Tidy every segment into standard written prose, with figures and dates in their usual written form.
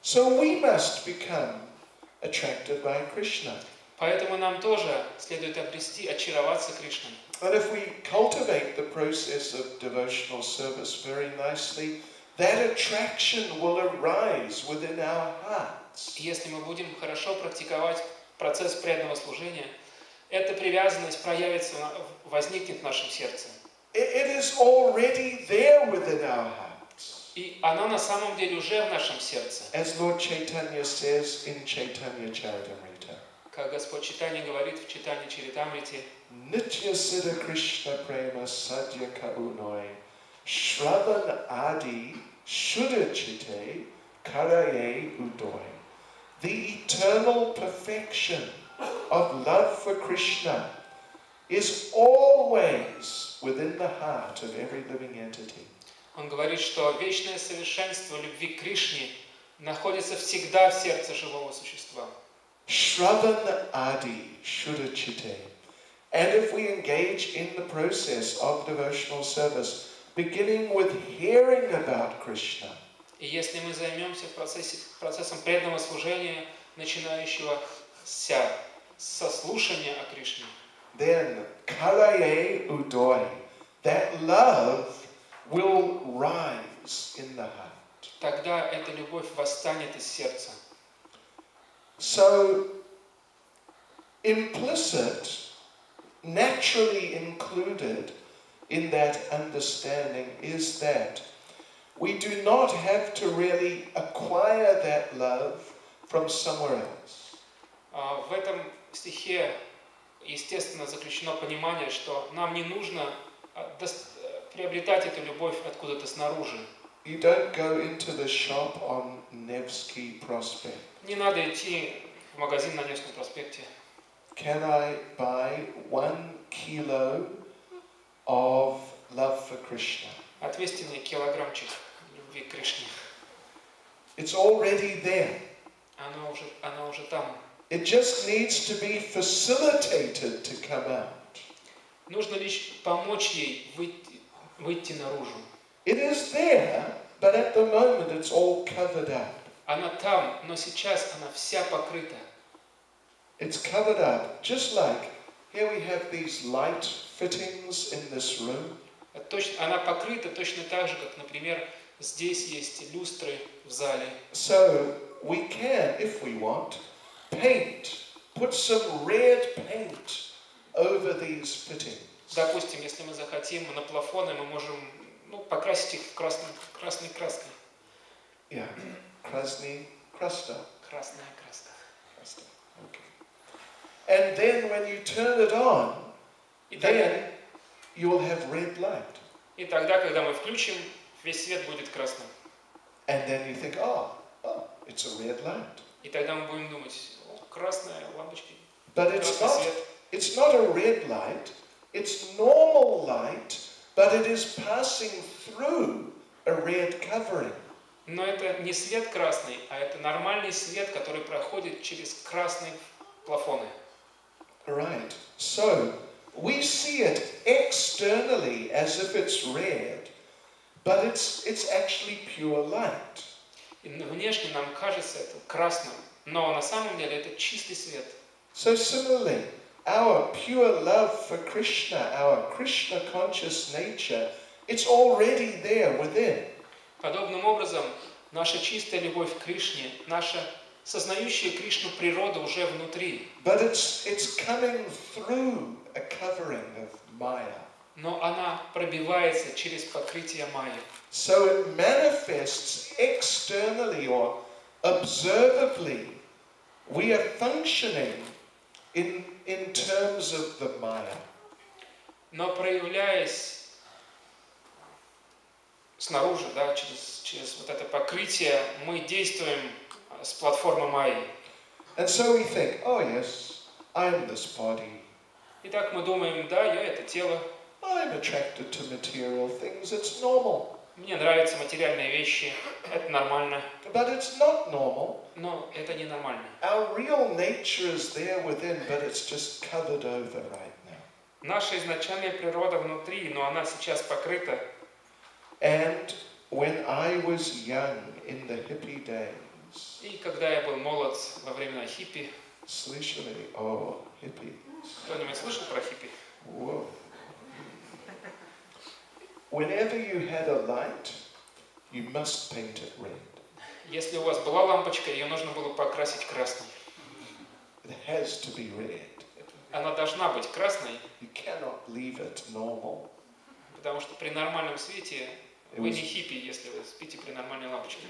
So we must become attracted by Krishna. Поэтому нам тоже следует обрести, очароваться Кришной. And if we cultivate the process of devotional service very nicely, that attraction will arise within our hearts. Если мы будем хорошо практиковать процесс преданного служения, эта привязанность проявится, возникнет в нашем сердце. It is already there within our hearts. И она на самом деле уже в нашем сердце. As Lord Chaitanya says in Chaitanya Charitamrita, Как Господь Чайтанья говорит в Чайтанья Чаритамрите, Nitya Siddha Krishna Prema Sadhya Kaunoi Shravan Adi Shuddha Chitte Karaye Udoi. The eternal perfection of love for Krishna is always within the heart of every living entity. он говорит, что вечное совершенство любви к Кришне находится всегда в сердце живого существа. Shravan Adi Shuddha Chitte. And if we engage in the process of devotional service, beginning with hearing about Krishna, И если мы займемся процессом преданного служения, начинающего со слушания о Кришне, then Karaye Udoi, that love will rise in the heart. тогда эта любовь восстанет из сердца. So, implicit, naturally included in that understanding is that we do not have to really acquire that love from somewhere else. В этом стихе, естественно, заключено понимание, что нам не нужно приобретать эту любовь откуда-то снаружи. You don't go into the shop on Nevsky Prospect. Не надо идти в магазин на Невском проспекте. Can I buy 1 kilo of love for Krishna? Отвесьте мне килограммчик любви к Кришне. It's already there. Она уже там. It just needs to be facilitated to come out. Нужно лишь помочь ей выйти наружу. It is there, but at the moment it's all covered up. Она там, но сейчас она вся покрыта. It's covered up, just like here we have these light fittings in this room. Она покрыта точно так же, как, например, здесь есть люстры в зале. So we can, if we want, put some red paint over these fittings. Допустим, если мы захотим, на плафоны мы можем покрасить их красной краской. Yeah, Krasny Krasta. Красная краска. Krasta. Okay. And then when you turn it on, then you will have red light. И тогда, когда мы включим, весь свет будет красным. And then you think, oh, it's a red light. И тогда мы будем думать, красная лампочка. But it's not a red light. It's normal light, but it is passing through a red covering. Но это не свет красный, а это нормальный свет, который проходит через красные плафоны. Right. So we see it externally as if it's red, but it's actually pure light. И внешне нам кажется это красным, но на самом деле это чистый свет. So similarly, our pure love for Krishna, our Krishna conscious nature, it's already there within. Подобным образом, наша чистая любовь к Кришне, наша сознающая Кришну природа уже внутри. But it's coming through a covering of Maya. Но она пробивается через покрытие майи. So it manifests externally or observably. We are functioning in terms of the Maya. Но проявляясь снаружи, через вот это покрытие, мы действуем с платформы майи. And so we think, oh yes, I'm this body. Итак, мы думаем, да, я это тело. I'm attracted to material things, it's normal. Мне нравятся материальные вещи, это нормально. But it's not normal. Но это не нормально. Our real nature is there within, but it's just covered over right now. Наша изначальная природа внутри, но она сейчас покрыта. And when I was young in the hippie days, И когда я был молод во времена хиппи, Слышали? Oh, hippie. кто-нибудь слышал про хиппи? Whoa. Whenever you had a light, you must paint it red. Если у вас была лампочка, ее нужно было покрасить красной. It has to be red. Она должна быть красной, You cannot leave it normal. потому что при нормальном свете It вы was- не хиппи, если вы спите при нормальной лампочке.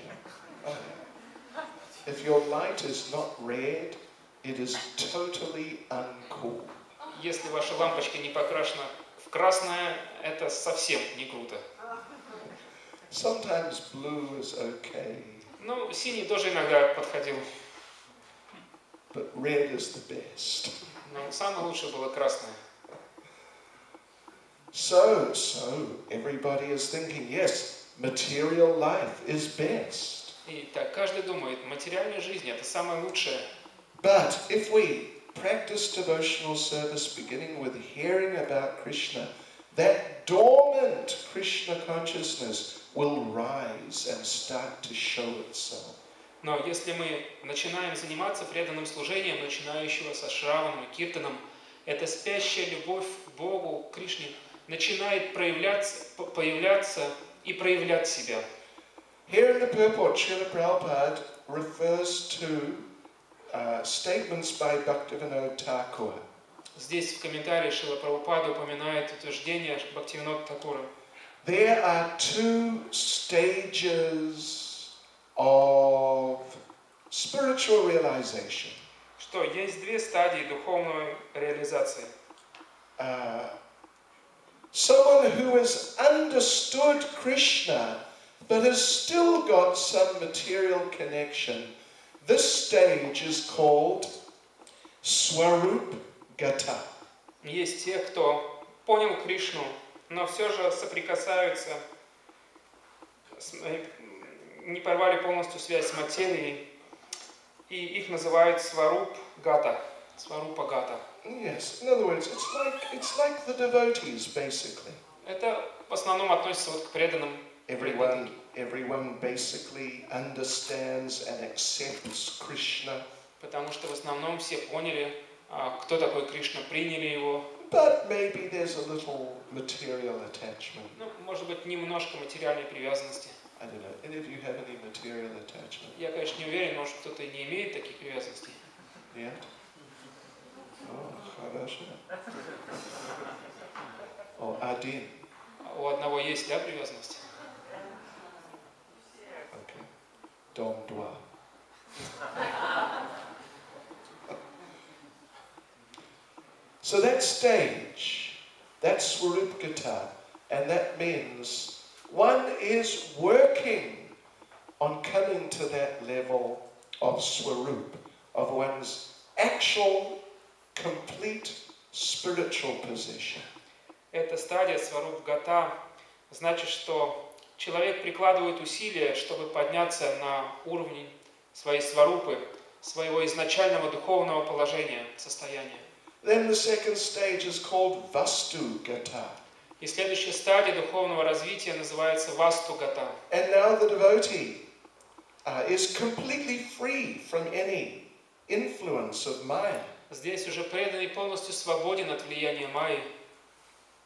If your light is not red, it is totally uncool. Если ваша лампочка не покрашена в красное, это совсем не круто. Sometimes blue is okay, Ну, синий тоже иногда подходил, but red is the best. но самое лучшее было красное. So everybody is thinking, yes, material life is best. И так каждый думает, материальная жизнь это самое лучшее. But if we practice devotional service beginning with hearing about Krishna, that dormant Krishna consciousness will rise and start to show itself. Но если мы начинаем заниматься преданным служением, начинающего со Шраваном и Киртаном, эта спящая любовь к Богу, к Кришне, начинает появляться и проявлять себя. Here in the purport, Srila Prabhupada refers to statements by Bhaktivinoda Thakur. Здесь в комментарии Шрила Прабхупада упоминает утверждение Бхактивинода Thakura. There are two stages of spiritual realization. Что есть две стадии духовной реализации. Someone who has understood Krishna but has still got some material connection. This stage is called Swarup Gata. Есть те, кто понял Кришну, но все же соприкасаются, не порвали полностью связь с материей, и их называют Сваруп Гата, Сварупа Гата. Yes, in other words, it's like the devotees, basically. Это в основном относится вот к преданным. Everyone basically understands and accepts Krishna. Потому что в основном все поняли, кто такой Кришна, приняли его. But maybe there's a little material attachment. Ну, может быть, немножко материальной привязанности. I don't know. Any of you have any material attachment? Я, конечно, не уверен, может, кто-то и не имеет таких привязанностей. Нет? О, хорошо. О, один. А у одного есть, да, привязанность? Okay. Dom два. So that stage, that's Swarup Gata, and that means one is working on coming to that level of Swarup, of one's actual, complete spiritual position. Эта стадия Сваруп Гата значит, что человек прикладывает усилия, чтобы подняться на уровень своей сварупы, своего изначального духовного положения, состояния. Then the second stage is called Vastu Gata. И следующая стадия духовного развития называется Васту Гата. And now the devotee is completely free from any influence of Maya. Здесь уже преданный полностью свободен от влияния Майи.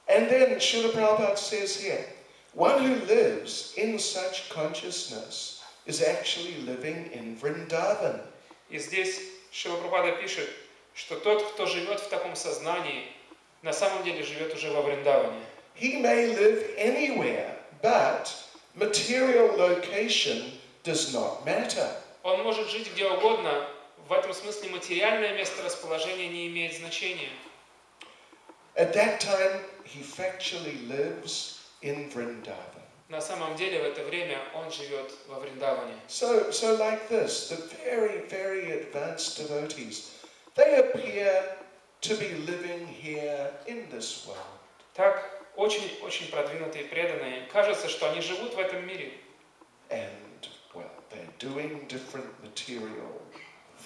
And then Srila Prabhupada says here, one who lives in such consciousness is actually living in Vrindavan. И здесь Шрила Прабхупада пишет, что тот, кто живет в таком сознании, на самом деле живет уже во Вриндаване. He may live anywhere, but material location does not matter. Он может жить где угодно, в этом смысле материальное месторасположение не имеет значения. At that time, he factually lives in Vrindavan. На самом деле в это время он живет во Вриндаване. So like this, the very, very advanced devotees, they appear to be living here in this world. Так, очень продвинутые преданные, кажется, что они живут в этом мире. And, well, they're doing different material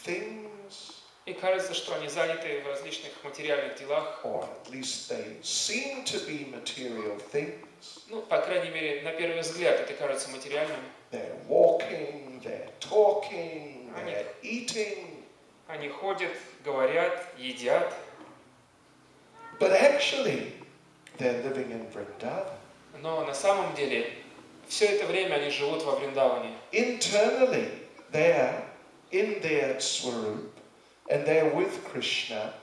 things, И кажется, что они заняты в различных материальных делах. or at least they seem to be material things. Ну, по крайней мере, на первый взгляд это кажется материальным. They're walking, they're talking, they're eating. Они ходят, говорят, едят. But actually, they're living in Vrindavan. Но на самом деле, все это время они живут во Вриндаване. Internally, they're in their Swarup, and they're with Krishna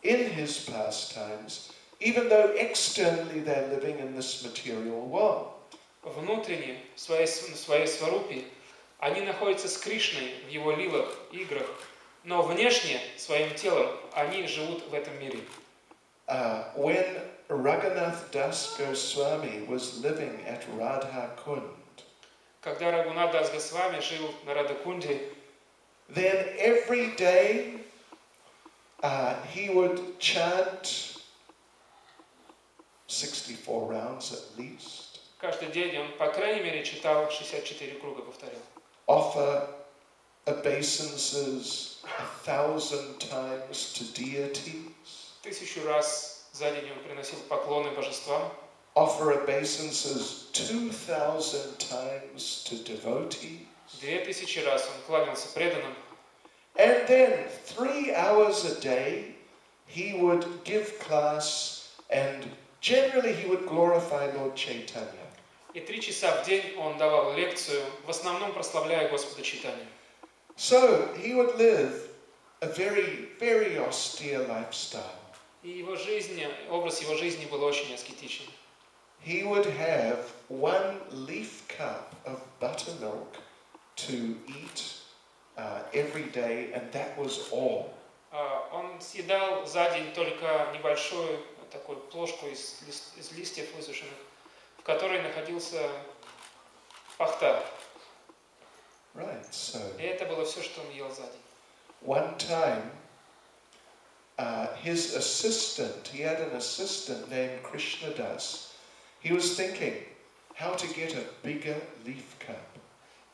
in his pastimes, even though externally they're living in this material world. Внутренне, в своей сварупе, они находятся с Кришной в его лилах, играх, но внешне, своим телом, они живут в этом мире. When Raghunath Das Goswami was living at Radha Kund, Когда Рагунат Дас Госвами жил на Радакунде, then every day he would chant 64 rounds at least, каждый день он, по крайней мере, читал 64 круга, повторял. offer obeisances 1,000 times to deities, 1000 раз за день он приносил поклоны божествам, offer obeisances 2,000 times to devotees, 2000 раз он кланялся преданным, and then 3 hours a day he would give class, and generally he would glorify Lord Chaitanya. и 3 часа в день он давал лекцию, в основном прославляя Господа Чайтанью. So he would live a very, very austere lifestyle. И его жизнь, образ его жизни был очень аскетичен. He would have 1 leaf cup of buttermilk to eat every day, and that was all. Он съедал за день только небольшую такую плошку из листьев высушенных, в которой находился пахта. Right, so И это было все, что он ел за день. one time his assistant, he had an assistant named Krishnadas. He was thinking how to get a bigger leaf cup.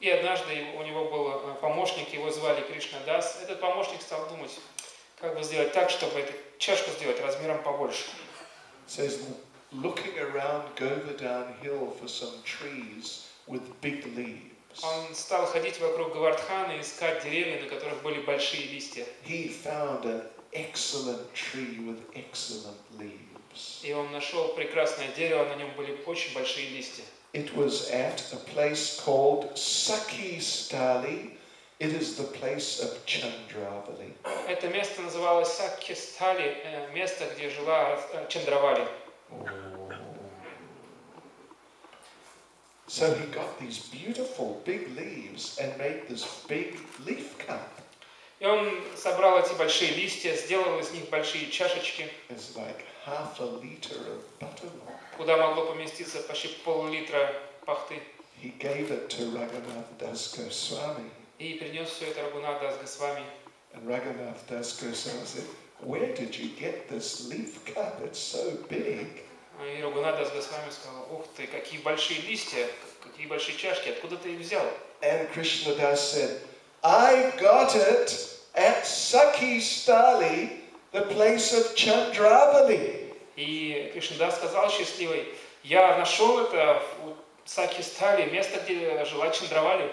И однажды у него был помощник, его звали Кришна Дас. Этот помощник стал думать, как бы сделать так, чтобы эту чашку сделать размером побольше. So he's looking around Govardhan Hill for some trees with big leaves. Он стал ходить вокруг Говардхана и искать деревья, на которых были большие листья. He found an excellent tree with excellent leaves. И он нашел прекрасное дерево, на нем были очень большие листья. It was at a place called Sakhi Stali. It is the place of Chandravali. Это место называлось Сакхи-Стали, место, где жила Чандравали. So he got these beautiful big leaves and made this big leaf cup. И он собрал эти большие листья, сделал из них большие чашечки, It's like 0.5 liter of buttermilk. куда могло поместиться почти пол-литра пахты. He gave it to Raghunath Das Goswami. И принес все это Рагунат Дас Госвами. And Raghunath Das Goswami said, "Where did you get this leaf cup? It's so big." И Рагунат Дас Госвами сказал: ух ты, какие большие листья, какие большие чашки, откуда ты их взял? And Krishnadas said, "I got it at Sakhi Stali, the place of Chandravali." И Кришнадас сказал счастливый: я нашел это в Сакхи-Стали, место, где жила Чандравали.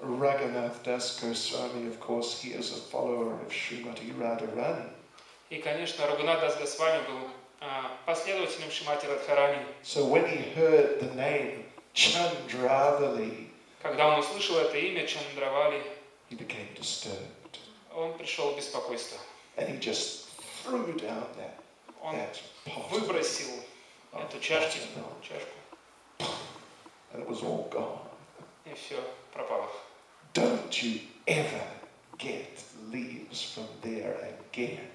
Raghunath Das Goswami, of course, he is a follower of Srimati Radharani. И, конечно, Рагунат Дас Госвами был последователем Шримати Радхарани. So when he heard the name Chandravali, Когда он услышал это имя Чандравали, he became disturbed. он пришел в беспокойство. And he just threw down Он that pot. выбросил эту чашку, And it was all gone. и все пропало. Don't you ever get leaves from there again.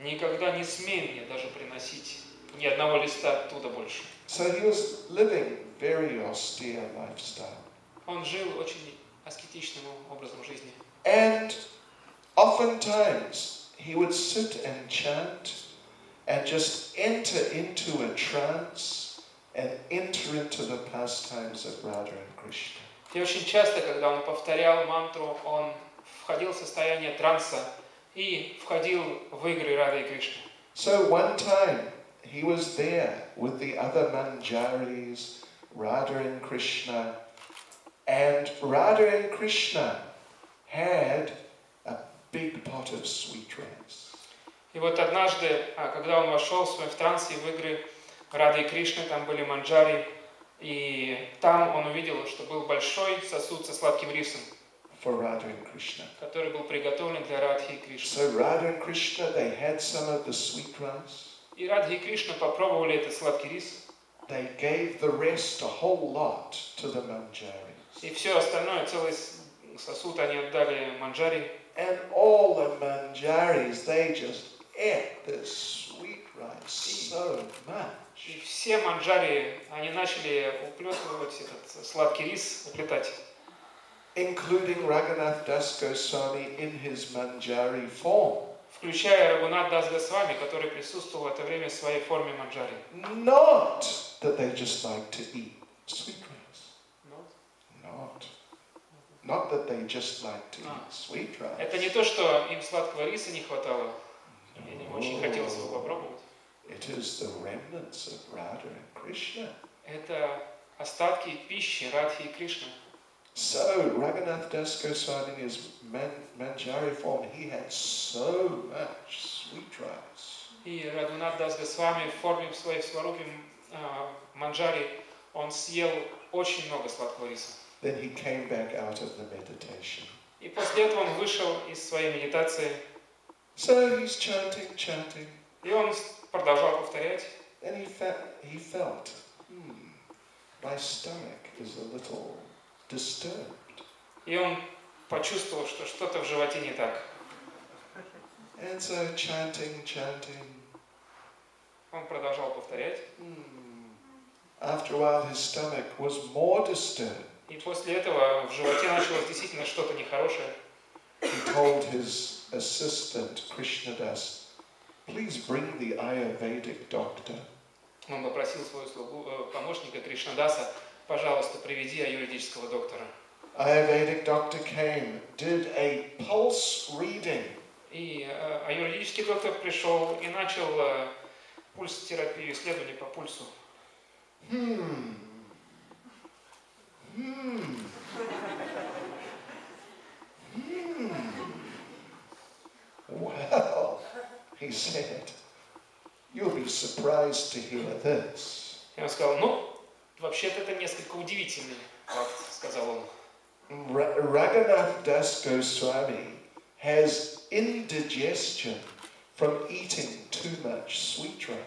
Никогда не смей мне даже приносить ни одного листа оттуда больше. So he was living very austere lifestyle. Он жил очень аскетичным образом жизни. And oftentimes he would sit and chant and just enter into a trance and enter into the pastimes of Radha and Krishna. И очень часто, когда он повторял мантру, он входил в состояние транса и входил в игры Рады и Кришны. So one time he was there with the other Manjaris, Radha and Krishna, and Radha and Krishna had a big pot of sweet rice. И вот однажды, когда он вошел в свой транс и в игры Рады и Кришны, там были манджари, и там он увидел, что был большой сосуд со сладким рисом, For Radha and Krishna. который был приготовлен для Радхи и Кришны. So Radha and Krishna, they had some of the sweet rice. И Радхи и Кришна попробовали этот сладкий рис, They gave the rest, a whole lot, to the manjaris. и все остальное, целый сосуд они отдали манджари. And all the manjaris, they just ate this sweet rice so much. И все манджари, они начали уплетывать этот сладкий рис, уплетать. Including Raghunath Das Goswami in his manjari form. Включая Рагунат Дас Госвами, который присутствовал в это время в своей форме манджари. Not that they just like to eat sweet rice. Not that they just like to eat sweet rice. Это не то, что им сладкого риса не хватало, и им очень хотелось его попробовать. It is the remnants of Radha and Krishna. Это остатки пищи Радхи и Кришны. So Raghunath Das Goswami in his manjari form, he had so much sweet rice. И Рагунат Дас Госвами в форме своей сварупи манджари, он съел очень много сладкого риса. Then he came back out of the meditation. И после этого он вышел из своей медитации, So he's chanting, и он продолжал повторять. and he felt, my stomach is a little disturbed. И он почувствовал, что что-то в животе не так. And so chanting, Он продолжал повторять. after a while his stomach was more disturbed. И после этого в животе началось действительно что-то нехорошее. He told his assistant, Krishnadas, please bring the Ayurvedic doctor. Он попросил своего помощника Кришнадаса, пожалуйста, приведи аюрведического доктора. Ayurvedic doctor came, did a pulse reading. И аюрведический доктор пришел и начал пульс-терапию, исследование по пульсу. Well, he said, you'll be surprised to hear this. И он сказал, вообще-то это несколько удивительный факт, сказал он. Raghunath Das Goswami has indigestion from eating too much sweet rice.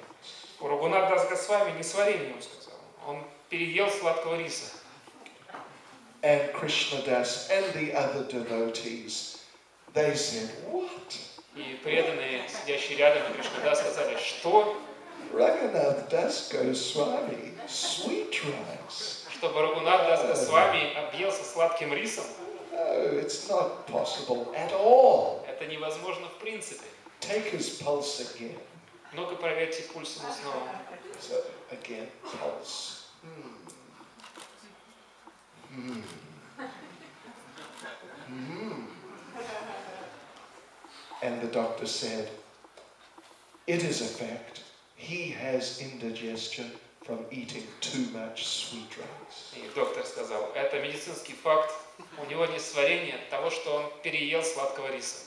У Рагунат Дас Госвами несварение, он сказал. Он переел сладкого риса. And Krishnadas and the other devotees, they said, what? И преданные, сидящие рядом, Кришнадас сказали, что? Raghunath Das Goswami, sweet rice. Чтобы Рагунат Дас Госвами объелся сладким рисом? No, it's not possible at all. Это невозможно в принципе. Take his pulse again. Ну-ка проверьте пульс ему снова. So again, pulse. And the doctor said, it is a fact. He has indigestion from eating too much sweet rice. И доктор сказал, это медицинский факт. У него несварение от того, что он переел сладкого риса.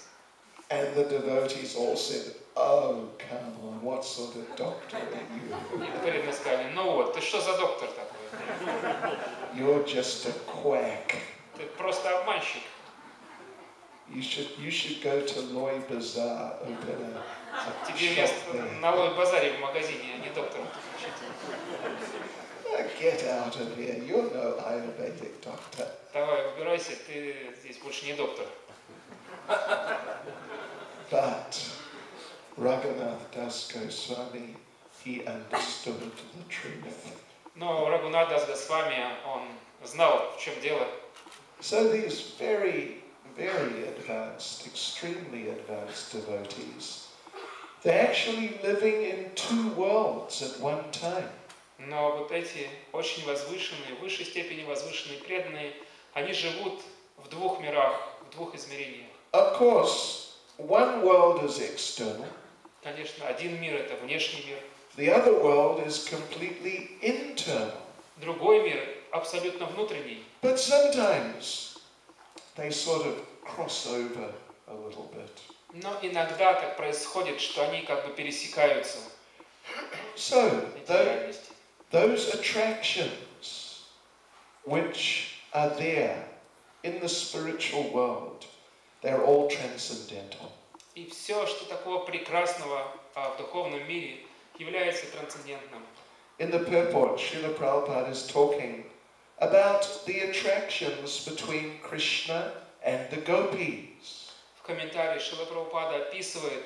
And the devotees all said, oh, come on, what sort of doctor are you? И преданные сказали, ты что за доктор такой? You're just a quack. Ты просто обманщик. You should go to Loy Bazaar, open a Тебе shop место there. на Лой-базаре в магазине, а не доктором. Get out of here, you're no Ayurvedic doctor. Давай, убирайся, ты здесь больше не доктор. But Raghunath Das Goswami, he understood the truth. Но Рагунат Дас Госвами, он знал, в чем дело. So these very advanced, extremely advanced devotees, they're actually living in two worlds at one time. Но вот эти очень возвышенные, в высшей степени возвышенные преданные, они живут в двух мирах, в двух измерениях. Of course, one world is external. Конечно, один мир – это внешний мир. The other world is completely internal. Другой мир абсолютно внутренний. But sometimes they sort of cross over a little bit. Но иногда так происходит, что они как бы пересекаются, So, эти реальности. those attractions which are there in the spiritual world, they're all transcendental. И все, что такого прекрасного в духовном мире, является трансцендентным. In the purport, Srila Prabhupada is talking about the attractions between Krishna and the gopis. В комментарии Шрила Прабхупада описывает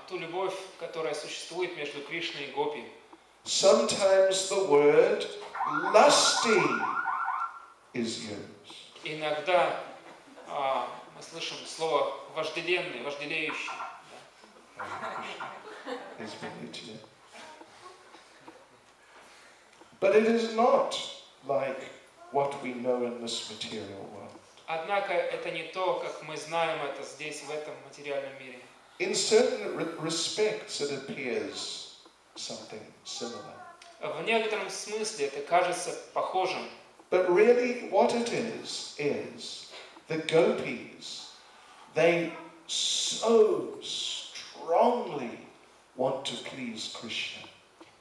ту любовь, которая существует между Кришной и Гопи. Sometimes the word lusty is used. Иногда мы слышим слово вожделенный, вожделеющий. But it is not like what we know in this material world. Однако это не то, как мы знаем это здесь, в этом материальном мире. In certain respects, it appears something similar. В некотором смысле это кажется похожим. But really, what it is the gopis, they so strongly want to please Krishna.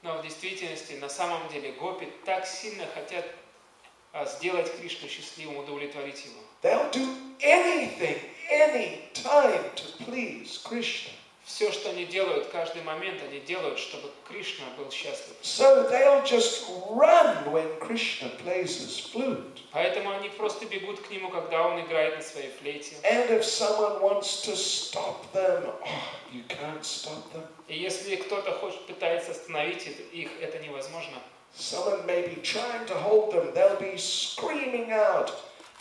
Но в действительности, на самом деле, гопи так сильно хотят сделать Кришну счастливым, удовлетворить его. They'll do anything, any time to please Krishna. Все, что они делают, каждый момент они делают, чтобы Кришна был счастлив. So they'll just run when Krishna plays his flute. Поэтому они просто бегут к нему, когда он играет на своей флейте. And if someone wants to stop them, you can't stop them. И если кто-то пытается остановить их, это невозможно. Someone may be trying to hold them, they'll be screaming out,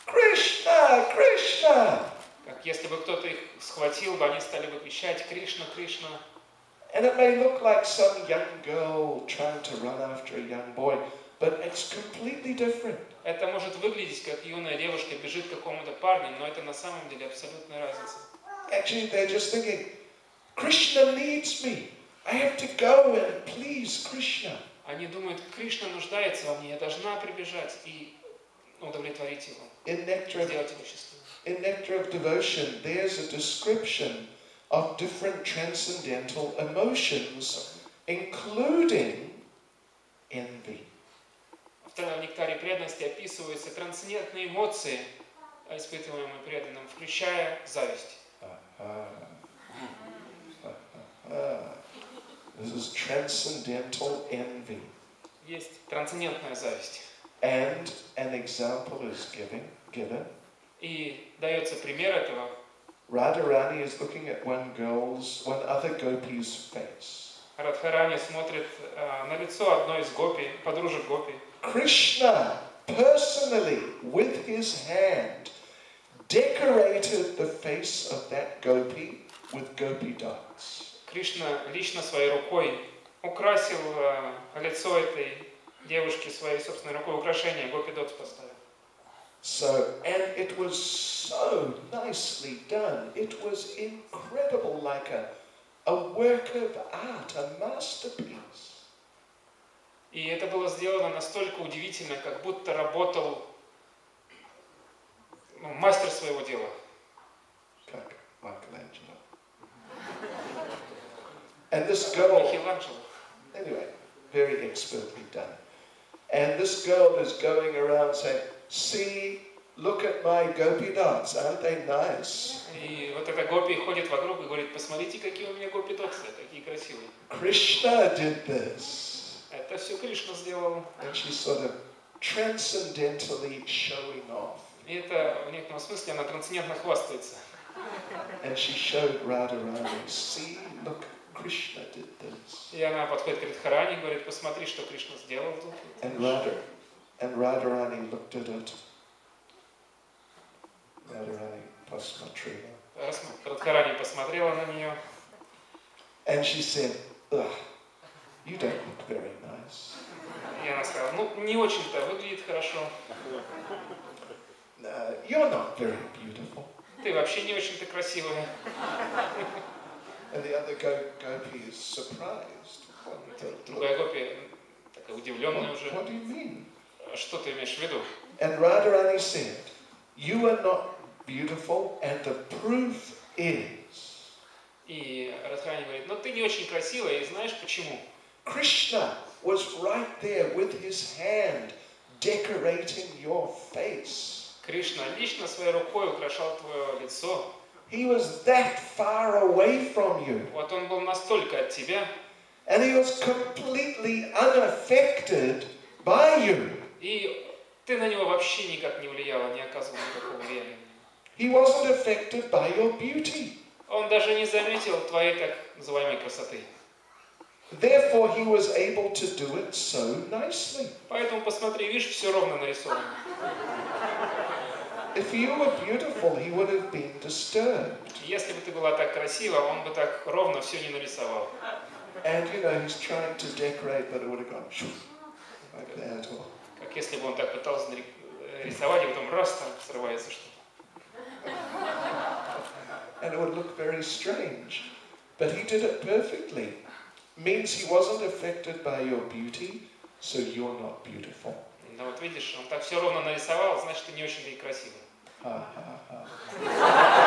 Krishna, Krishna! Как если бы кто-то их схватил, бы они стали бы кричать «Кришна, Кришна». And it may look like some young girl trying to run after a young boy, but it's completely different. Это может выглядеть, как юная девушка бежит к какому-то парню, но это на самом деле абсолютная разница. Actually, they're just thinking, Krishna needs me. I have to go and please Krishna. Они думают, Кришна нуждается во мне, я должна прибежать и удовлетворить его, сделать его счастливым. In Nectar of Devotion, there's a description of different transcendental emotions, including envy. В нектаре преданности описываются трансцендентные эмоции, испытываемые преданным, включая зависть. This is transcendental envy. Есть трансцендентная зависть. And an example is given. И дается пример этого. Radharani is looking at one other gopi's face. Радхарани смотрит на лицо одной из гопи, подружек гопи. Krishna personally, with his hand, decorated the face of that gopi with gopi dots. Кришна лично своей рукой украсил лицо этой девушки своей собственной рукой, украшение, гопи дотс поставил. So, and it was so nicely done. It was incredible, like a work of art, a masterpiece. И это было сделано настолько удивительно, как будто работал мастер своего дела. Как Michelangelo. And this girl, Микеланджело. anyway, very expertly done. And this girl is going around saying, see, look at my gopi dots, aren't they nice? И вот эта гопи ходит вокруг и говорит, посмотрите, какие у меня гопи дотсы, какие красивые. Krishna did this. Это все Кришна сделал. And she's sort of transcendentally showing off. И это в некотором смысле она трансцендентно хвастается. And she showed Radharani, see, look, Krishna did this. И она подходит к Радхарани и говорит, посмотри, что Кришна сделал тут. And Radharani looked at it. Radharani pasmatrila. Радхарани посмотрела на нее. And she said, ugh, you don't look very nice. И она сказала, ну, не очень-то выглядит хорошо. You're not very beautiful. Ты вообще не очень-то красивая. And the other gopi is surprised. Другая гопи такая удивленная уже. What do you mean? Что ты имеешь в виду? And Radharani said, you are not beautiful, and the proof is И Радхарани говорит, но ты не очень красивая, и знаешь почему? Krishna was right there with his hand decorating your face. Кришна лично своей рукой украшал твое лицо. He was that far away from you. Вот он был настолько от тебя, And he was completely unaffected by you. и ты на него вообще никак не влияла, не оказывал никакого влияния. He wasn't affected by your beauty. Он даже не заметил твоей так называемой красоты. Therefore, he was able to do it so nicely. Поэтому посмотри, видишь, все ровно нарисовано. If you were beautiful, he would have been disturbed. Если бы ты была так красива, он бы так ровно все не нарисовал. And you know, he's trying to decorate, but it would have gone like that. Or Как если бы он так пытался рисовать, и потом раз там срывается что-то. and it would look very strange. But he did it perfectly. Means he wasn't affected by your beauty, so you're not beautiful. Ну вот видишь, он так все ровно нарисовал, значит, ты не очень-то и красивый. Ha ha ha.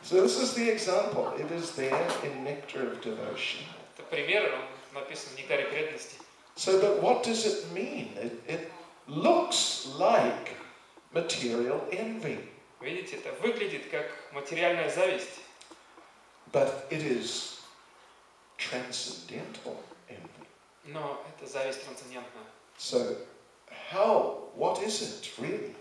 So this is the example. It is there in Nectar of Devotion. Это пример, он написан в Нектаре преданности. So, but what does it mean? It looks like material envy, Видите, это выглядит как материальная зависть, but it is transcendental envy. но это зависть трансцендентная. So, what is it really?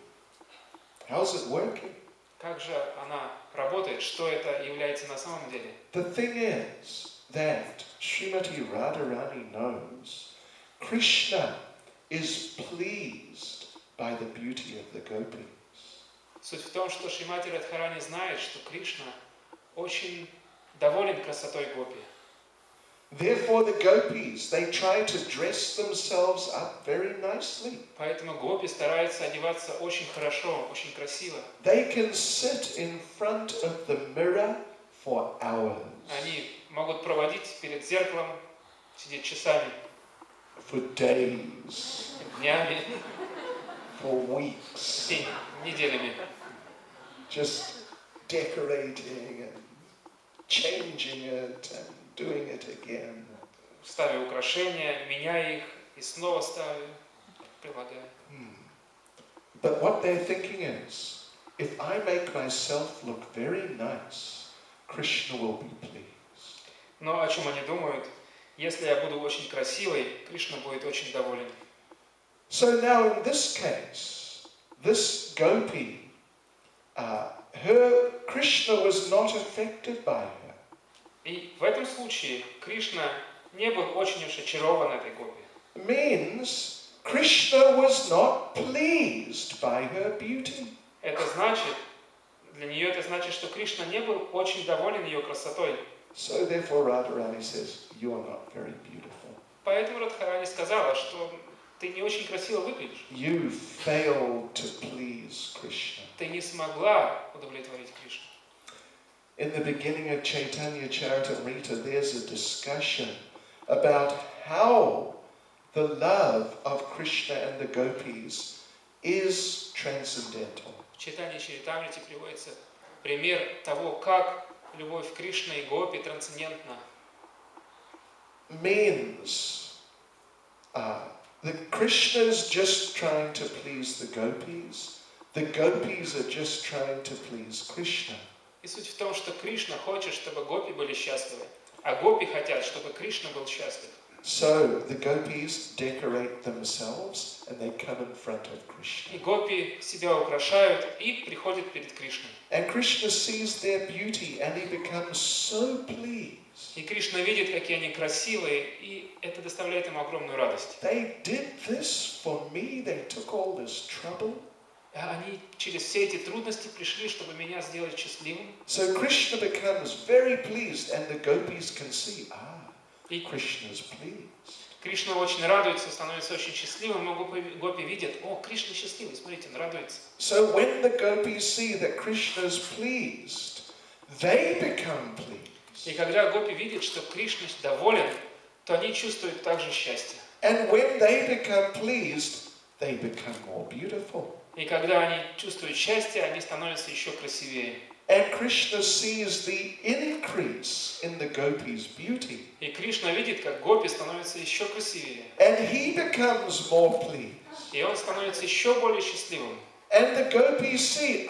How's it working? Как же она работает, что это является на самом деле? The thing is that Srimati Radharani knows Krishna is pleased by the beauty of the gopis. Суть в том, что Шримати Радхарани знает, что Кришна очень доволен красотой гопи. Therefore the gopis, they try to dress themselves up very nicely. Поэтому гопи стараются одеваться очень хорошо, очень красиво. They can sit in front of the mirror for hours, Они могут проводить перед зеркалом, сидеть часами, for days, днями, for weeks, и неделями. just decorating and changing it and doing it again. Ставя украшения, меняя их и снова ставя, прилагая. But what they're thinking is, if I make myself look very nice, Krishna will be pleased. Но о чем они думают? Если я буду очень красивой, Кришна будет очень доволен. So now in this case, this gopi, Krishna was not affected by her. И в этом случае Кришна не был очень уж очарован этой гопи. Means Krishna was not pleased by her beauty. Это значит, для нее это значит, что Кришна не был очень доволен ее красотой. So therefore Radharani says, you are not very beautiful. Поэтому Радхарани сказала, что ты не очень красиво выглядишь. You failed to please Krishna. Ты не смогла удовлетворить Кришну. In the beginning of Chaitanya Charitamrita, there's a discussion about how the love of Krishna and the gopis is transcendental. В Чайтанья Чаритамрите приводится пример того, как любовь Кришны и гопи трансцендентна. Means that Krishna's just trying to please the gopis are just trying to please Krishna. И суть в том, что Кришна хочет, чтобы гопи были счастливы, а гопи хотят, чтобы Кришна был счастлив. So the gopis decorate themselves and they come in front of Krishna. И гопи себя украшают и приходят перед Кришной. And Krishna sees their beauty and he becomes so pleased. И Кришна видит, какие они красивые, и это доставляет ему огромную радость. They did this for me, they took all this trouble. Они через все эти трудности пришли, чтобы меня сделать счастливым. So Krishna becomes very pleased and the gopis can see, И Krishna's pleased. Кришна очень радуется, становится очень счастливым, но гопи видят, о, Кришна счастливый, смотрите, он радуется. So when the gopis see that Krishna's pleased, they become pleased. И когда гопи видят, что Кришна доволен, то они чувствуют также счастье. And when they become pleased, they become more beautiful. И когда они чувствуют счастье, они становятся еще красивее. And Krishna sees the increase in the gopis' beauty. И Кришна видит, как гопи становятся еще красивее. And he becomes more pleased. И он становится еще более счастливым. And the gopis see,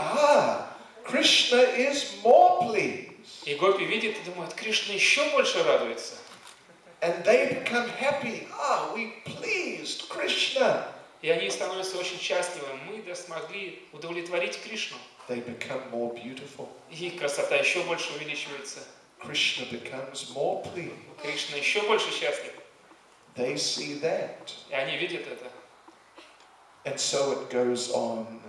Krishna is more pleased. И гопи видят и думают, Кришна еще больше радуется. And they become happy. We pleased Krishna. И они становятся очень счастливы. Мы смогли удовлетворить Кришну. They become more beautiful. И красота еще больше увеличивается. Krishna becomes more pleased. Кришна еще больше счастлив. They see that. И они видят это. And so it goes on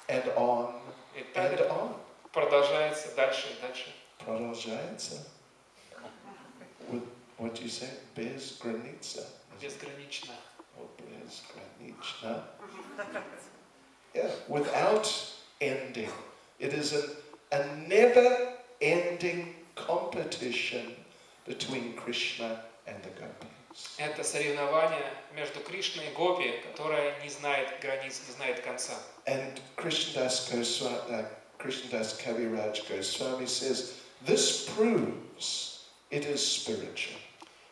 and on И так and это on. продолжается дальше и дальше. Продолжается. With, what do you say? Безгранична. Безгранично. Or безгранична. Yeah, without ending. It is a never-ending competition between Krishna and the gopis. Это соревнование между Кришной и Гопи, которое не знает границ, не знает конца. And Krishnadas Kaviraj Goswami says, this proves it is spiritual.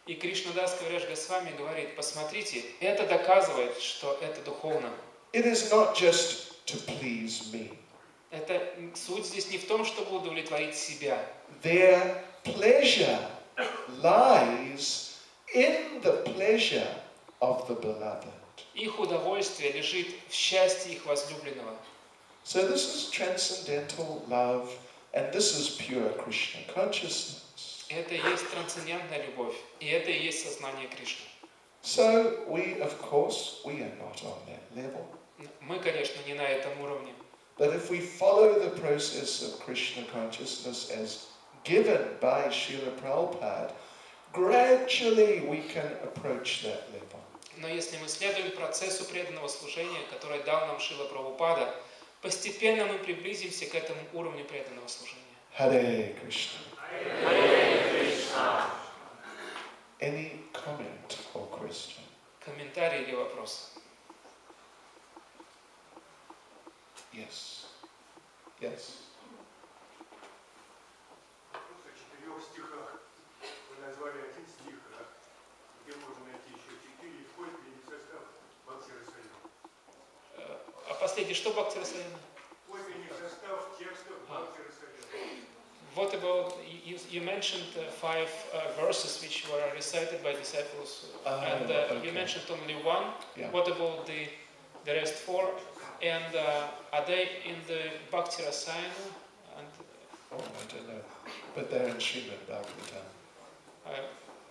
И Кришнадас Кавираж Госвами говорит, посмотрите, это доказывает, что это духовно. It is not just to please me. Это суть здесь не в том, чтобы удовлетворить себя. Their pleasure lies in the pleasure of the beloved. Их удовольствие лежит в счастье их возлюбленного. So this is transcendental love, and this is pure Krishna consciousness. Это и есть трансцендентная любовь, и это и есть сознание Кришны. So we are not on that level. Мы, конечно, не на этом уровне. But if we follow the process of Krishna consciousness as given by Srila Prabhupada, gradually we can approach that level. Но если мы следуем процессу преданного служения, который дал нам Шрила Прабхупада, постепенно мы приблизимся к этому уровню преданного служения. Hare Krishna. Hare Krishna. Any comment or question? Комментарий или вопрос? Yes. Yes. В 4 стихах вы назвали один стих, где можно найти еще 4, и входит ли в состав Бхакти Расайна? А последний что Бхакти Расайна? Входит ли в состав текстов Бхакти Расайна? What about, you mentioned 5 verses which were recited by disciples, and okay. you mentioned only one. Yeah. What about the rest 4? And are they in the Bhakti Rasayana? And, I don't know. But they're in Srimad Bhagavatam.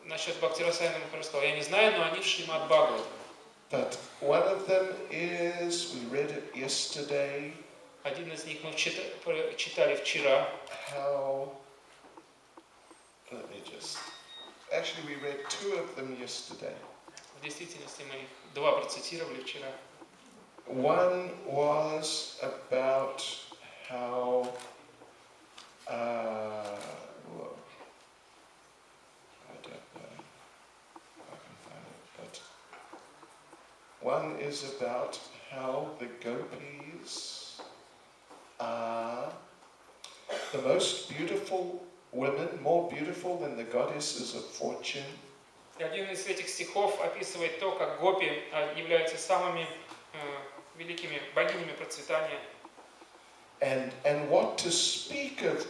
насчет Бхакти Расайана я сказал, я не знаю, но они в Шримад Бхагават. But one of them is, we read it yesterday, Один из них мы читали вчера. Actually we read 2 of them yesterday. В действительности мы их 2 процитировали вчера. One was about how I don't know if I can find it, but one is about how the gopis are the most beautiful women, more beautiful than the goddesses of fortune. Один из этих стихов описывает то, как гопи являются самыми великими богинями процветания. And what to speak of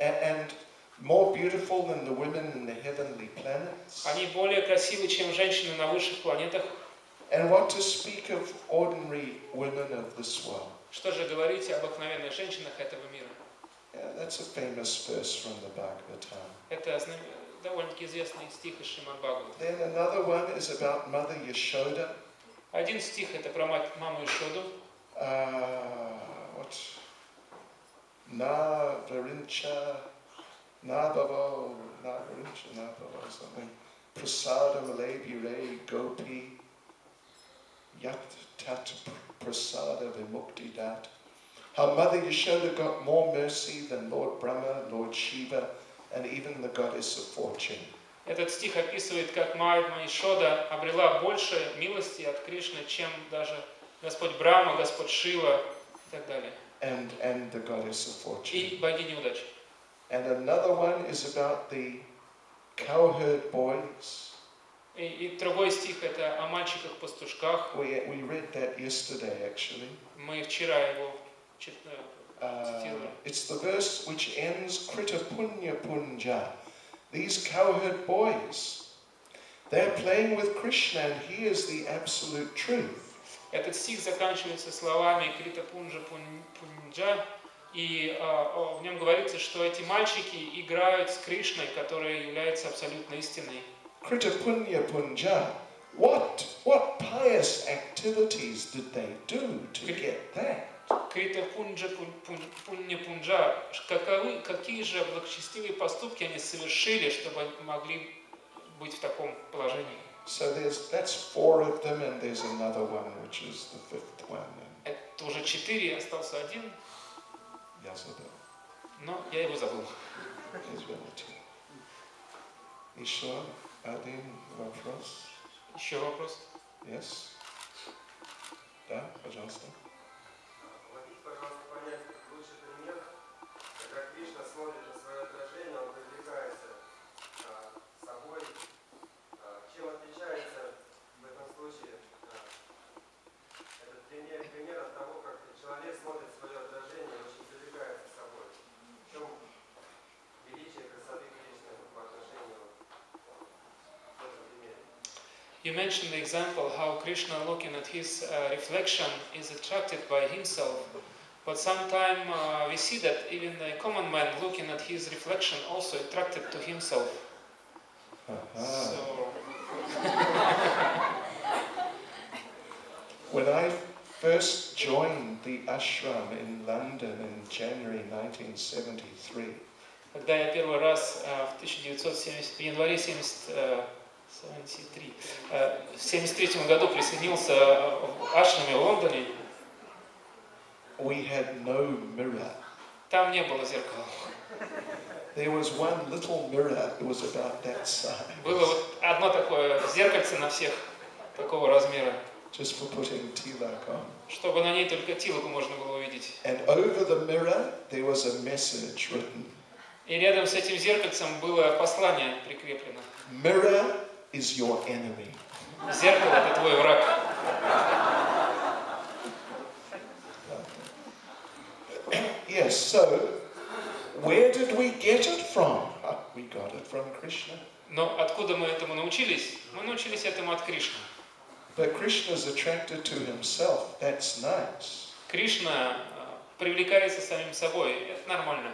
and more beautiful than the women in the heavenly planets. Они более красивы, чем женщины на высших планетах. And what to speak of ordinary women of this world. Что же говорить о обыкновенных женщинах этого мира? Yeah, that's a famous verse from the Bhagavatam. Это довольно-таки известный стих из Шримад Бхагавата. Then another one is about Mother Yashoda. Один стих это про маму Ишоду. What? Na Varincha, Nabhavo, something. Prasadam Lebire Gopi, Yat Tat Prasada Vimukti Dat. How Mother Yashoda got more mercy than Lord Brahma, Lord Shiva, and even the goddess of fortune. Этот стих описывает, как мама Ишода обрела больше милости от Кришны, чем даже Господь Брахма, Господь Шива и так далее. and the goddess of fortune. И богиня удачи. And another one is about the cowherd boys. И другой стих это о мальчиках-пастушках. We read that yesterday, actually. Мы вчера его цитировали. It's the verse which ends Krita Punya Punja. These cowherd boys, they're playing with Krishna and he is the absolute truth. Этот стих заканчивается словами Крита Пунджа Пунджа, и в нем говорится, что эти мальчики играют с Кришной, которая является абсолютной истиной. Krita Punya Punja, what pious activities did they do to get that? Крита Пунджа Пунья Пунджа, какие же благочестивые поступки они совершили, чтобы могли быть в таком положении? So that's 4 of them, and there's another one, which is the 5th one. Это уже 4, остался один, Я забыл. но я его забыл. Извините. Еще один вопрос. Еще вопрос? Yes? Да, пожалуйста. Помогите, пожалуйста, понять лучший пример, когда Кришна смотрит на свое отражение, он привлекается собой. Чем отличается в этом случае этот пример от того, как человек смотрит свое отражение и очень привлекается собой? В чем величие красоты Кришны по отношению к этому примере? You mentioned the example how Krishna looking at his reflection is attracted by himself, but sometimes we see that even the common man looking at his reflection also attracted to himself. So, When I first joined the ashram in London in January 1973, когда я первый раз в январе 1973 году присоединился в ашраме в Лондоне, we had no mirror. там не было зеркала. There was one little mirror, it was about that size, Было вот одно такое зеркальце на всех такого размера, just for putting tilak on. чтобы на ней только тилоку можно было увидеть. And over the mirror, there was a message written. И рядом с этим зеркальцем было послание прикреплено. Mirror is your enemy. Зеркало – это твой враг. Yes, so where did we get it from? We got it from Krishna. Но откуда мы этому научились? Мы научились этому от Кришны. But Krishna is attracted to himself. That's nice. Кришна привлекается самим собой. Это нормально.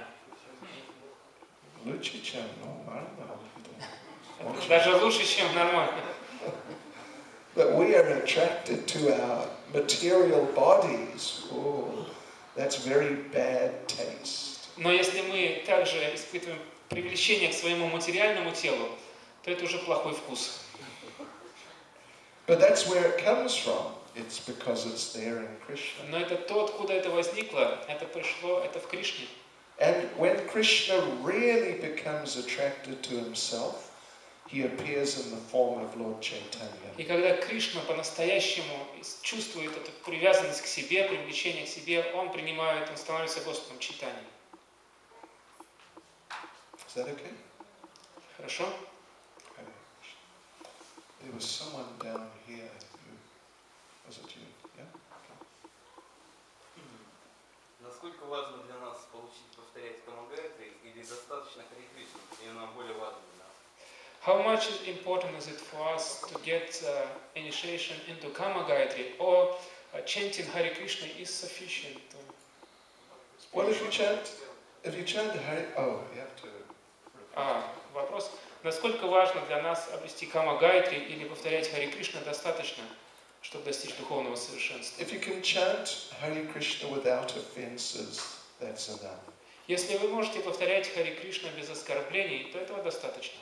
Лучше, чем нормально. Даже лучше, чем нормально. But we are attracted to our material bodies. Oh, that's very bad taste. Но если мы также испытываем привлечение к своему материальному телу, то это уже плохой вкус. But that's where it comes from. It's because it's there in Krishna. Но это то, откуда это возникло, это пришло, это в Кришне. And when Krishna really becomes attracted to himself, he appears in the form of Lord Chaitanya. И когда Кришна по-настоящему чувствует эту привязанность к себе, привлечение к себе, он принимает, он становится Господом Чайтаньей. Is that okay? Хорошо? Okay. There was someone down here who, was it you? Yeah? Насколько важно для нас получить повторять Камагайтри или достаточно Харе Кришна, и нам более важно для нас? How much important is it for us to get initiation into Kama Gayatri, or chanting Hare Krishna is sufficient? Well, if you chant Hare, oh, you have to. Вопрос. Насколько важно для нас обрести Кама Гайтри или повторять Харе Кришна достаточно, чтобы достичь духовного совершенства? If you can chant Hare Krishna without offenses, that's enough. Если вы можете повторять Харе Кришна без оскорблений, то этого достаточно.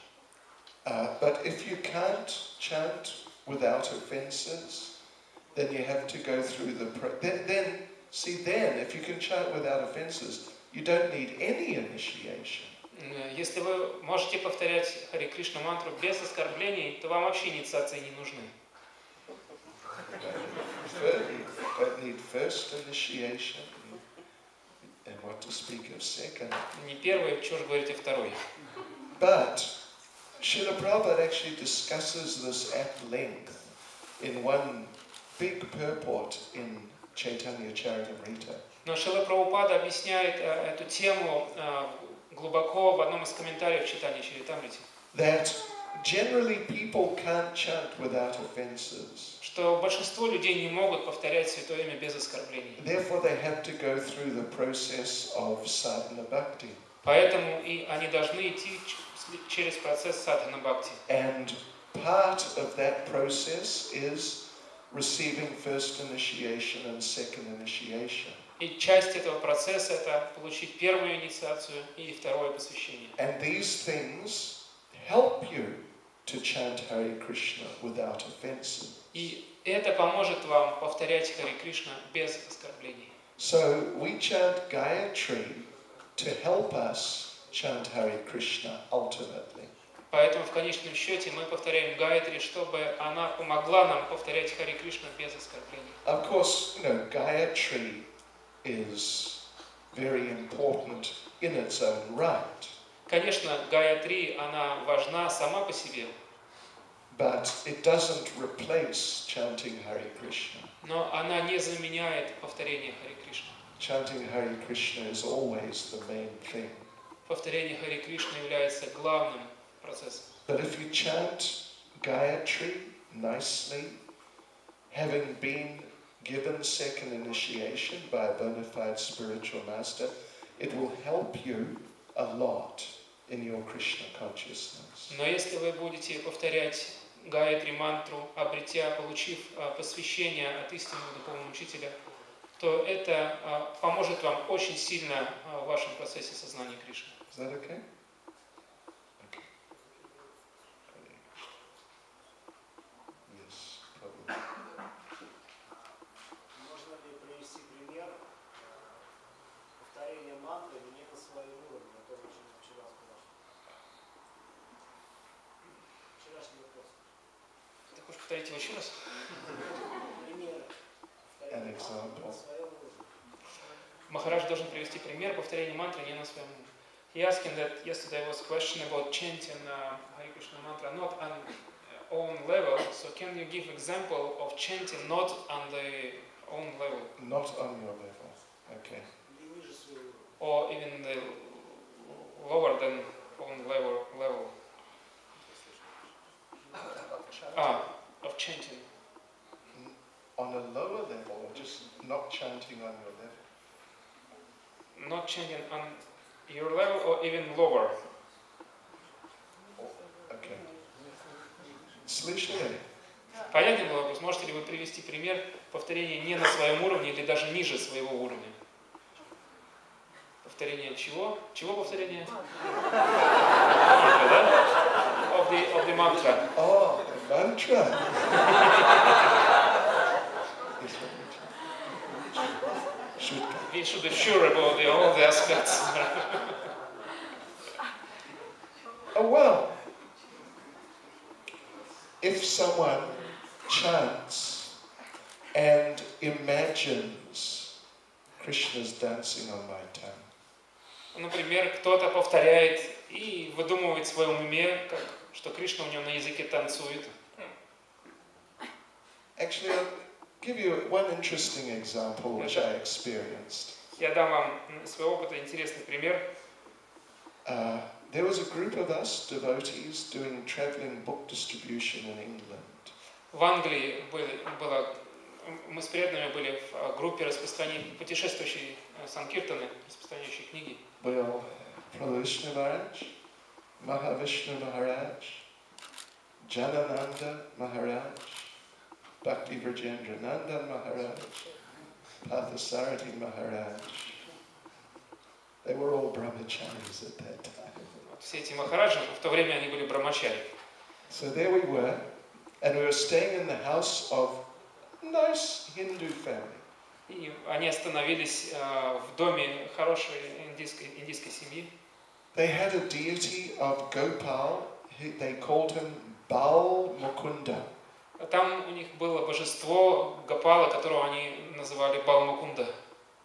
But if you can't chant without offenses, then you have to go through the... Then, if you can chant without offenses, you don't need any initiation. Если вы можете повторять Харе Кришна мантру без оскорблений, то вам вообще инициации не нужны. don't need first initiation, and what to speak of second. Не первый, чего же говорить о второй. But Srila Prabhupada actually discusses this at length in one big purport in Chaitanya Charitamrita. Но Шрила Прабхупада объясняет эту тему глубоко в одном из комментариев читания Чаритамрити. That generally people can't chant without offenses. Что большинство людей не могут повторять Святое Имя без оскорблений. Therefore they have to go through the process of sadhana bhakti. Поэтому и они должны идти через процесс садхана бхакти. And part of that process is receiving first initiation and second initiation. И часть этого процесса это получить первую инициацию и второе посвящение. And these things help you to chant Hare Krishna without offenses. И это поможет вам повторять Харе Кришна без оскорблений. So we chant Gayatri to help us chant Hare Krishna ultimately. Поэтому в конечном счете мы повторяем Гайатри, чтобы она помогла нам повторять Харе Кришна без оскорблений. Of course, Gayatri is very important in its own right. Конечно, Гайатри, она важна сама по себе, But it doesn't replace chanting Hare Krishna. но она не заменяет повторение Харе Кришны. Chanting Hare Krishna is always the main thing. Повторение Харе Кришны является главным процессом. But if you chant Gayatri nicely, having been given second initiation by a bona fide spiritual master, it will help you a lot in your Krishna consciousness. Но если вы будете повторять Гайатри мантру, получив посвящение от истинного духовного учителя, то это поможет вам очень сильно в вашем процессе сознания Кришны. Is that okay? Okay. Yes, probably. Можно ли привести пример повторения мантры не на своем уровне, о том, о чем вчера спрашивал? Вчерашний вопрос. Ты хочешь повторить его еще раз? Пример An повторения мантры example. на своем уровне. Махарадж должен привести пример повторения мантры не на своем уровне. He asked him that yesterday was a question about chanting Hare Krishna mantra not on own level. So can you give example of chanting not on the own level, Not on your level. Okay. Или ниже своего уровня. or even the lower than own level? Of chanting. On a lower level, or just not chanting on your level. Not chanting on your level or even lower. Okay. Слышали? Понятен был вопрос? Можете ли вы привести пример повторения не на своем уровне или даже ниже своего уровня? Повторение чего? Чего повторение? Мантры, да? Of the mantra. Oh, the mantra. Should We should be sure about all the aspects. Oh well, if someone chants and imagines Krishna's dancing on my tongue, Например, кто-то повторяет и выдумывает в своем уме, что Кришна у него на языке танцует. actually I'll give you one interesting example which I experienced. Я дам вам из своего опыта интересный пример. There was a group of us devotees doing traveling book distribution in England. В Англии мы с преданными были в группе распространения, путешествующей санкиртаны, распространяющей книги. Well, Prahlishna Maharaj, Mahavishnu Maharaj, Janananda Maharaj, Bhakti Virjendra Nanda Maharaj, Parthasarathi Maharaj. They were all brahmacharis at that time. Все эти махараджи, в то время они были брамачари. So there we were, and we were staying in the house of a nice Hindu family. И они остановились в доме хорошей индийской семьи. They had a deity of Gopal. They called him Bal Mukunda. Там у них было божество Гопала, которого они называли Балмукунда.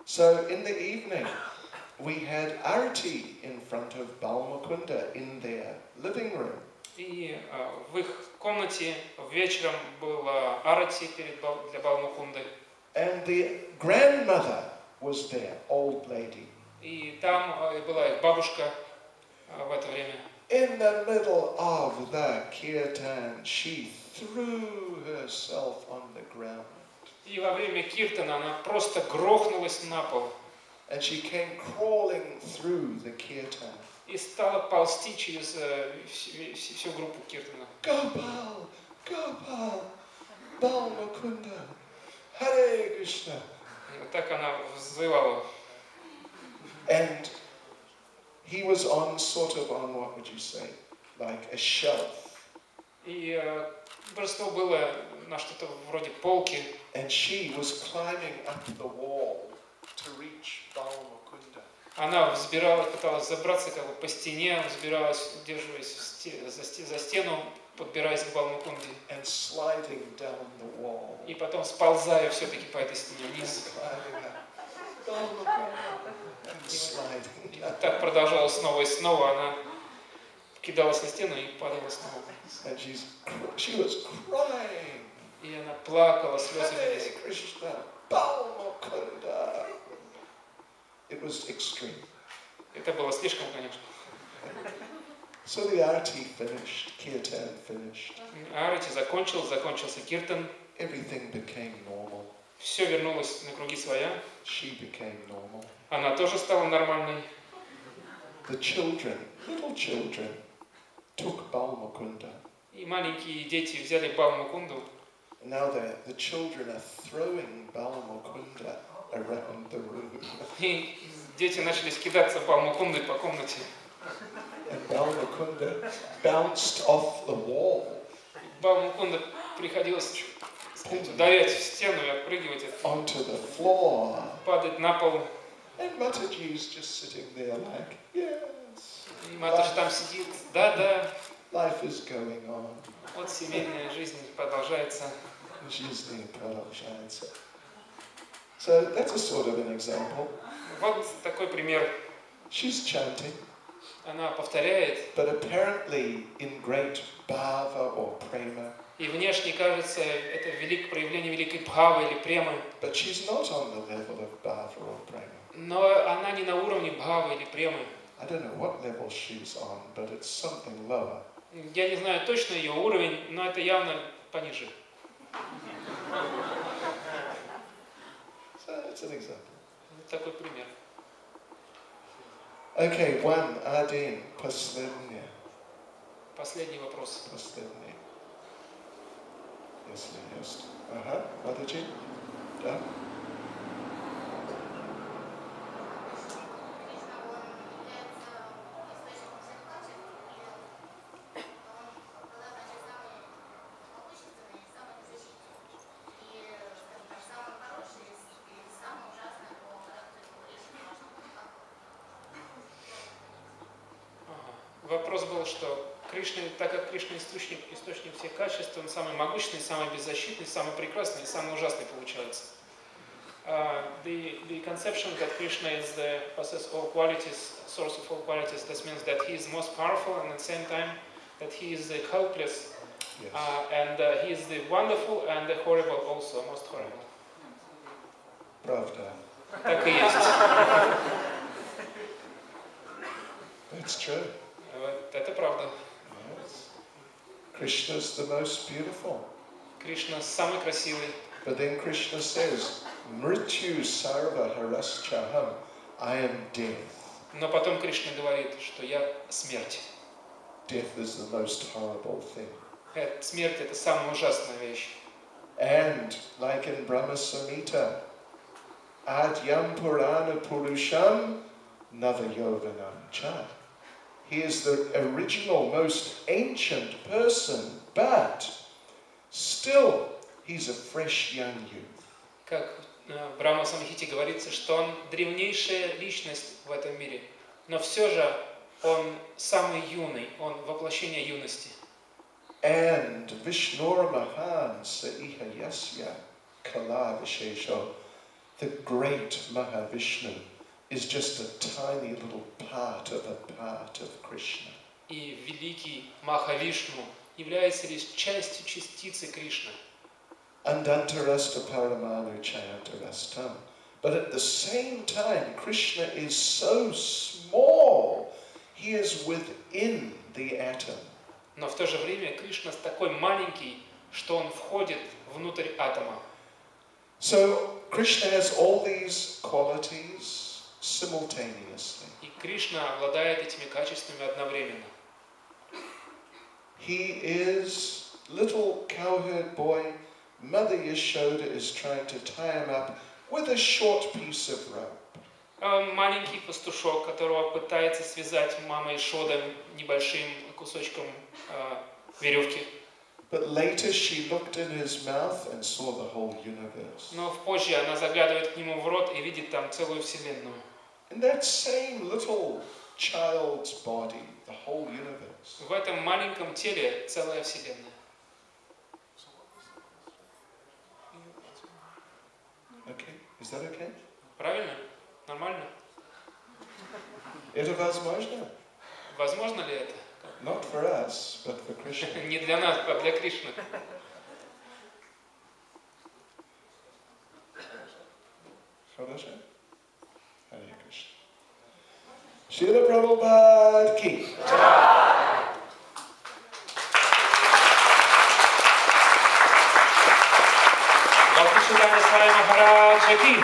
So in the evening, we had arati in front of Balmukunda in their living room. И в их комнате вечером была арати для Балмукунды. And the grandmother was there, old lady. И там была их бабушка в это время. In the middle of the kirtan, she threw herself on the ground. И во время киртана она просто грохнулась на пол. And she came crawling through the kirtan. И стала ползти через всю группу киртана. Gopal, Gopal, Balmukunda, Hare Krishna. И вот так она взывала. And he was on what would you say, like a shelf. И божество было на что-то вроде полки. And she was climbing up the wall to reach Balmukunda. Она взбиралась, пыталась забраться как бы по стене, взбиралась, удерживаясь за стену, подбираясь к Балмукунде. And sliding down the wall. И потом сползая все-таки по этой стене вниз. And sliding И down. так продолжалось снова и снова. Она кидалась на стену и падала снова. And she was crying. И она плакала, слезы Hare лились. Krishna, Balmukunda. It was extreme. Это было слишком, конечно. So the arati finished, kirtan finished. Арати закончился киртан. Everything became normal. Все вернулось на круги своя. She became normal. Она тоже стала нормальной. The children, little children, took Balmukunda. И маленькие дети взяли Балмукунду. Now the children are throwing Balmukunda around the room. И дети начали скидаться Балмукундой по комнате. And Balmukunda bounced off the wall Балмукунда приходилось ударять в стену и отпрыгивать, onto the floor. падать на пол. And Mataji's just sitting there like, yes, И Маташа там сидит. Да, life is going on. вот семейная жизнь продолжается. Жизнь продолжается. So that's a sort of an example. Вот такой пример. She's chanting, Она повторяет, but apparently in great bhava or prema. и внешне кажется, это проявление великой бхавы или премы, But she's not on the level of bhava or prema. но она не на уровне бхавы или премы. I don't know what level she's on, but it's something lower. Я не знаю точно ее уровень, но это явно пониже. So it's an example. Такой пример. Okay, one, Adin, последний. Последний вопрос. Последний. Если есть. Ага, Mataji? Да? Вопрос был, что Кришна, так как Кришна источник всех качеств, он самый могущественный, самый беззащитный, самый прекрасный и самый ужасный получается. The conception that Krishna is the possess all qualities, source of all qualities, this means that he is most powerful and at the same time that he is the helpless, Yes. and he is the wonderful and the horrible also, most horrible. Pravda. Так и есть. It's true. Вот это правда. Yes. Krishna's the most beautiful. Кришна самый красивый. But then Krishna says, Mrityu sarva haraschaham, I am death. Но потом Кришна говорит, что я смерть. Death is the most horrible thing. Смерть это самая ужасная вещь. And, like in Brahma Samhita, Adyam Purana Purusham Navayovanam Cha. He is the original, most ancient person, but still he's a fresh young youth. Как в Брахма Самхите говорится, что он древнейшая личность в этом мире, но все же он самый юный, он воплощение юности. and Vishnur Mahan Saiha Yasya Kala Vishesho, the great Mahavishnu, is just a tiny little part of Krishna. И великий Махавишну является лишь частью частицы Кришны. Andantarasta Paramanu Chayantarastam. But at the same time, Krishna is so small, he is within the atom. Но в то же время Кришна такой маленький, что он входит внутрь атома. So Krishna has all these qualities simultaneously. И Кришна обладает этими качествами одновременно. He is little cowherd boy. Mother Yashoda is trying to tie him up with a short piece of rope. Маленький пастушок, которого пытается связать мама Ишода небольшим кусочком веревки. But later she looked in his mouth and saw the whole universe. Но позже она заглядывает к нему в рот и видит там целую вселенную. In that same little child's body, the whole universe. В этом маленьком теле целая вселенная. Okay, is that okay? Правильно? Нормально? Это возможно? Возможно ли это? Not for us, but for Krishna. Не для нас, а для Кришны. Хорошо? Hare Krishna. Srila Prabhupada ki. Bhakti Siddhanta Swami Maharaj ki.